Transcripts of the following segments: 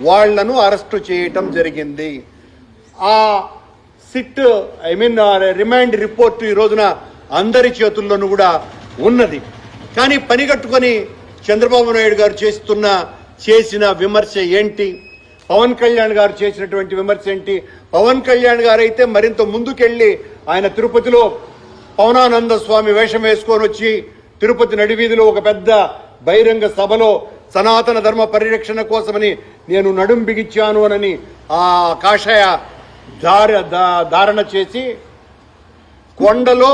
వాళ్లను అరెస్టు చేయటం జరిగింది. ఆ సిట్ రిమాండ్ రిపోర్ట్ ఈ రోజున అందరి చేతుల్లోనూ కూడా ఉన్నది. కానీ పనిగట్టుకొని చంద్రబాబు నాయుడు గారు చేసిన విమర్శ ఏంటి, పవన్ కళ్యాణ్ గారు చేసినటువంటి విమర్శ ఏంటి? పవన్ కళ్యాణ్ గారు అయితే మరింత ముందుకెళ్లి ఆయన తిరుపతిలో పవనానంద స్వామి వేషం వేసుకొని వచ్చి తిరుపతి నడివీధిలో ఒక పెద్ద బహిరంగ సభలో సనాతన ధర్మ పరిరక్షణ కోసమని నేను నడుం బిగించాను అని ఆ కాషాయ ధారణ చేసి కొండలో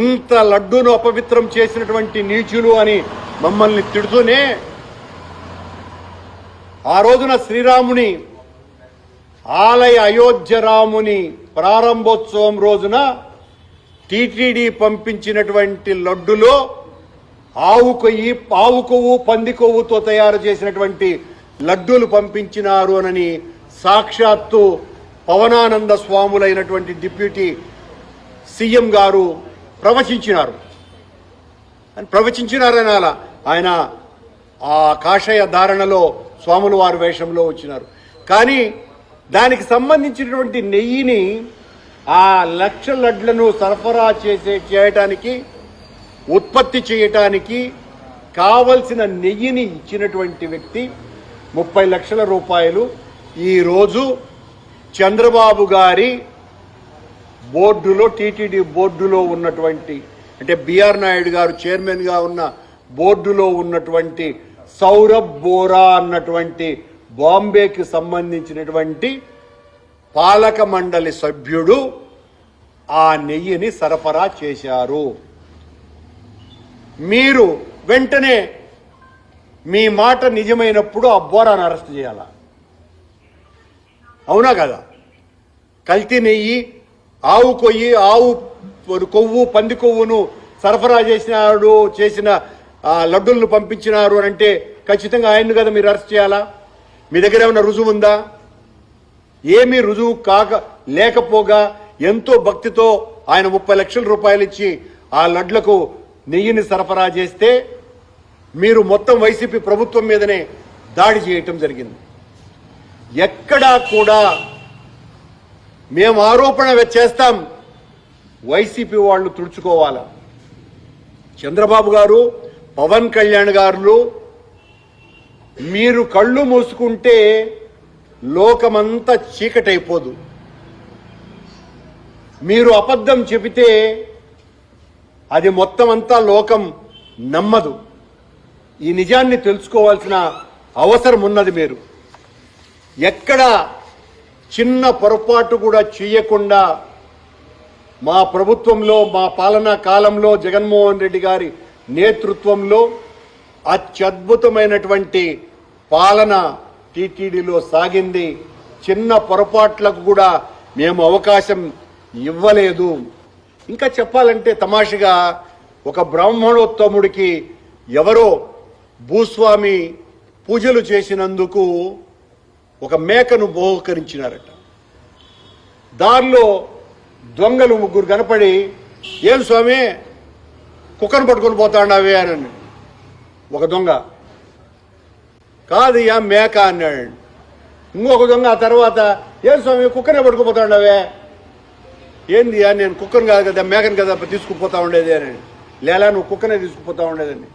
ఇంత లడ్డూను అపవిత్రం చేసినటువంటి నీచులు అని మమ్మల్ని తిడుతూనే ఆ రోజున శ్రీరాముని ఆలయ అయోధ్య రాముని ప్రారంభోత్సవం రోజున టీటీడీ పంపించినటువంటి లడ్డులో ఆవు కొవ్వు పంది కొవ్వుతో తయారు చేసినటువంటి లడ్డూలు పంపించినారు అని సాక్షాత్తు పవనానంద స్వాములైనటువంటి డిప్యూటీ సీఎం గారు ప్రవచించినారని అలా ఆయన ఆ కాషాయ ధారణలో స్వాముల వారి వేషంలో వచ్చినారు. కానీ దానికి సంబంధించినటువంటి నెయ్యిని ఆ లక్ష లడ్లను సరఫరా చేయటానికి ఉత్పత్తి చేయటానికి కావలసిన నెయ్యిని ఇచ్చినటువంటి వ్యక్తి 30 లక్షల రూపాయలు ఈరోజు చంద్రబాబు గారి బోర్డులో టీటీడీ బోర్డులో ఉన్నటువంటి అంటే బిఆర్ నాయుడు గారు చైర్మన్గా ఉన్న బోర్డులో ఉన్నటువంటి సౌరభ్ బోరా అన్నటువంటి బాంబేకి సంబంధించినటువంటి పాలక మండలి సభ్యుడు ఆ నెయ్యిని సరఫరా చేశారు. మీరు వెంటనే మీ మాట నిజమైనప్పుడు ఆ బోరాను అరెస్ట్ చేయాలా? అవునా కదా? కల్తీ నెయ్యి, ఆవు కొవ్వు పంది కొవ్వును సరఫరా చేసిన లడ్డులను పంపించినారు అని అంటే ఖచ్చితంగా ఆయన్ను కదా మీరు అరెస్ట్ చేయాలా? మీ దగ్గర ఏమైనా రుజువు ఉందా? ఏమీ రుజువు లేకపోగా ఎంతో భక్తితో ఆయన 30 లక్షల రూపాయలు ఇచ్చి ఆ లడ్లకు నెయ్యిని సరఫరా చేస్తే మీరు మొత్తం వైసీపీ ప్రభుత్వం మీదనే దాడి చేయటం జరిగింది. ఎక్కడా కూడా మేము ఆరోపణ చేస్తాం, వైసీపీ వాళ్ళు తుడుచుకోవాలా. చంద్రబాబు గారు, పవన్ కళ్యాణ్ గారు, మీరు కళ్ళు మూసుకుంటే లోకమంతా చీకటైపోదు. మీరు అబద్ధం చెబితే అది మొత్తం అంతా లోకం నమ్మదు. ఈ నిజాన్ని తెలుసుకోవాల్సిన అవసరం ఉన్నది. మీరు ఎక్కడ చిన్న పొరపాటు కూడా చేయకుండా మా ప్రభుత్వంలో, మా పాలనా కాలంలో జగన్మోహన్ రెడ్డి గారి నేతృత్వంలో అత్యద్భుతమైనటువంటి పాలన టీటీడీలో సాగింది. చిన్న పొరపాట్లకు కూడా మేము అవకాశం ఇవ్వలేదు. ఇంకా చెప్పాలంటే తమాషగా ఒక బ్రాహ్మణోత్తముడికి ఎవరో భూస్వామి పూజలు చేసినందుకు ఒక మేకను బహుకరించినారట. దారిలో దొంగలు 3 కనపడి, ఏం స్వామి కుక్కను పట్టుకొని పోతాండావే అని ఒక దొంగ, కాదు యా మేక అన్నాడు. ఇంకొక దొంగ ఆ తర్వాత, ఏం స్వామి కుక్కనే పట్టుకుపోతాండావే? ఏంది నేను కుక్కను కాదు కదా మేకను కదా తీసుకుపోతా ఉండేది అని. లేలా నువ్వు కుక్కనే తీసుకుపోతా ఉండేదని.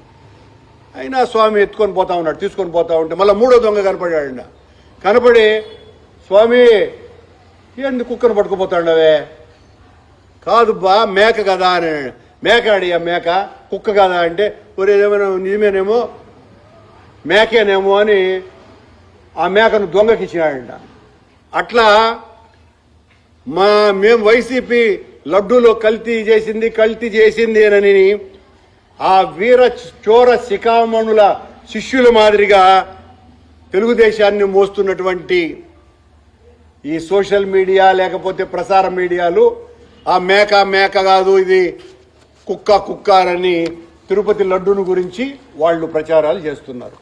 అయినా స్వామి ఎత్తుకొని పోతా ఉన్నాడు. తీసుకొని పోతా ఉంటే మళ్ళీ 3వ దొంగ కనపడాడు. కనపడి, స్వామి ఏంది కుక్కను పట్టుకుపోతాండవే? కాదు బా మేక కదా అని. మేక అడిగా, మేక కుక్క కదా అంటే, ఏమైనా నిజమేనేమో మేకేనేమో అని ఆ మేకను దొంగకి ఇచ్చినాడంట. అట్లా మేము వైసీపీ లడ్డూలో కల్తీ చేసింది అని ఆ వీర చోర శిఖామణుల శిష్యుల మాదిరిగా తెలుగుదేశాన్ని మోస్తున్నటువంటి ఈ సోషల్ మీడియా లేకపోతే ప్రసార మీడియాలు ఆ మేక కాదు ఇది కుక్క అని తిరుపతి లడ్డూను గురించి వాళ్ళు ప్రచారాలు చేస్తున్నారు.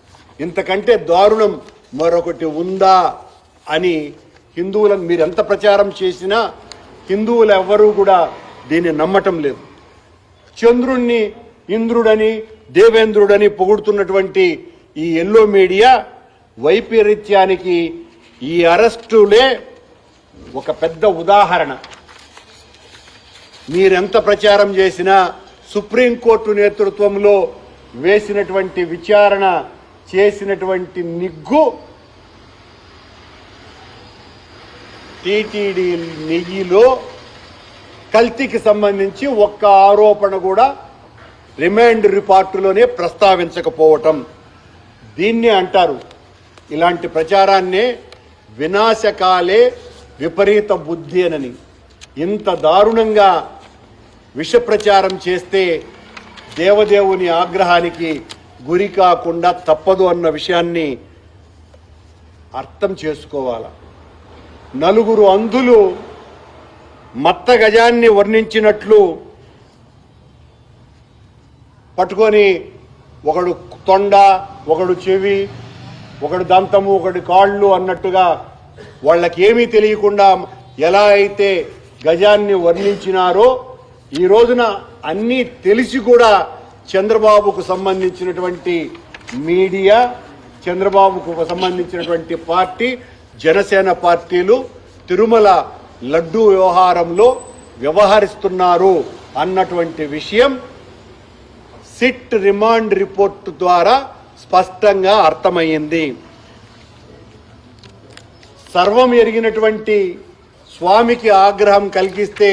ఇంతకంటే దారుణం మరొకటి ఉందా అని హిందువులను మీరు ఎంత ప్రచారం చేసినా హిందువులు ఎవ్వరూ కూడా దీన్ని నమ్మటం లేదు. చంద్రుణ్ణి ఇంద్రుడని దేవేంద్రుడని పొగుడుతున్నటువంటి ఈ ఎల్లో మీడియా వైపరీత్యానికి ఈ అరెస్టులే ఒక పెద్ద ఉదాహరణ. మీరెంత ప్రచారం చేసినా సుప్రీంకోర్టు నేతృత్వంలో వేసినటువంటి విచారణ చేసినటువంటి నిగ్గు టీటీడీ నెయ్యిలో కల్తీకి సంబంధించి ఒక్క ఆరోపణ కూడా రిమాండ్ రిపోర్టులోనే ప్రస్తావించకపోవటం. దీన్నే అంటారు, ఇలాంటి ప్రచారాన్నే వినాశకాలే విపరీత బుద్ధి అనని. ఇంత దారుణంగా విష ప్రచారం చేస్తే దేవదేవుని ఆగ్రహానికి గురి కాకుండా తప్పదు అన్న విషయాన్ని అర్థం చేసుకోవాలి. నలుగురు అంధులు మత్త గజాన్ని వర్ణించినట్లు పట్టుకొని ఒకడు తొండ, ఒకడు చెవి, ఒకడు దంతము, ఒకడు కాళ్ళు అన్నట్టుగా వాళ్ళకేమీ తెలియకుండా ఎలా అయితే గజాన్ని వర్ణించినారో ఈ రోజున అన్నీ తెలిసి కూడా చంద్రబాబుకు సంబంధించినటువంటి మీడియా, చంద్రబాబుకు సంబంధించినటువంటి పార్టీ, జనసేన పార్టీలు తిరుమల లడ్డూ వ్యవహారంలో వ్యవహరిస్తున్నారు అన్నటువంటి విషయం సిట్ రిమాండ్ రిపోర్టు ద్వారా స్పష్టంగా అర్థమయ్యింది. సర్వం ఎరిగినటువంటి స్వామికి ఆగ్రహం కలిగిస్తే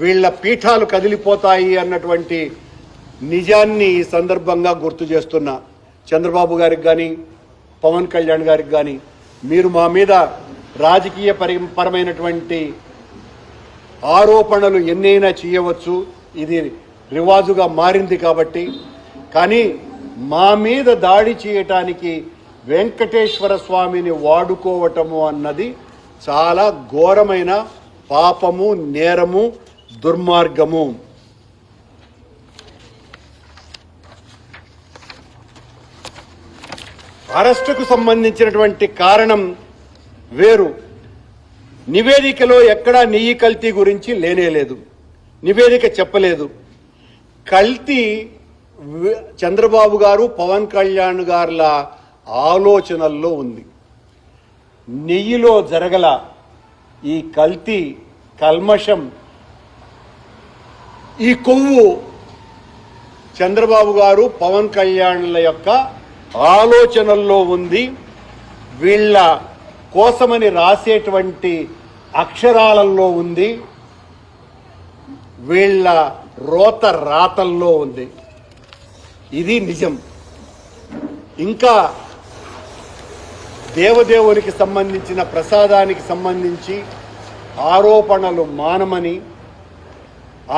వీళ్ళ పీఠాలు కదిలిపోతాయి అన్నటువంటి నిజాన్ని ఈ సందర్భంగా గుర్తు చేస్తున్నా. చంద్రబాబు గారికి కానీ పవన్ కళ్యాణ్ గారికి కానీ, మీరు మా మీద రాజకీయ పరమైనటువంటి ఆరోపణలు ఎన్నైనా చేయవచ్చు, ఇది రివాజుగా మారింది కాబట్టి. కానీ మా మీద దాడి చేయటానికి వెంకటేశ్వర స్వామిని వాడుకోవటము అన్నది చాలా ఘోరమైన పాపము, నేరము, దుర్మార్గము. అరెస్టుకు సంబంధించినటువంటి కారణం వేరు. నివేదికలో ఎక్కడా నెయ్యి కల్తీ గురించి లేనేలేదు, నివేదిక చెప్పలేదు. కల్తీ చంద్రబాబు గారు, పవన్ కళ్యాణ్ గారుల ఆలోచనల్లో ఉంది. నెయ్యిలో జరగల ఈ కల్తీ, కల్మషం, ఈ కొవ్వు చంద్రబాబు గారు, పవన్ కళ్యాణ్ల యొక్క ఆలోచనల్లో ఉంది. వీళ్ళ కోసమని రాసేటువంటి అక్షరాలలో ఉంది, వీళ్ళ రోత రాతల్లో ఉంది. ఇది నిజం. ఇంకా దేవదేవునికి సంబంధించిన ప్రసాదానికి సంబంధించి ఆరోపణలు మానమని,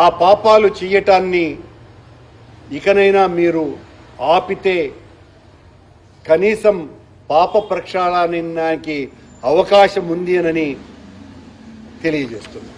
ఆ పాపాలు చేయటాన్ని ఇకనైనా మీరు ఆపితే కనీసం పాప ప్రక్షాళనానికి అవకాశం ఉంది అని తెలియజేస్తుంది.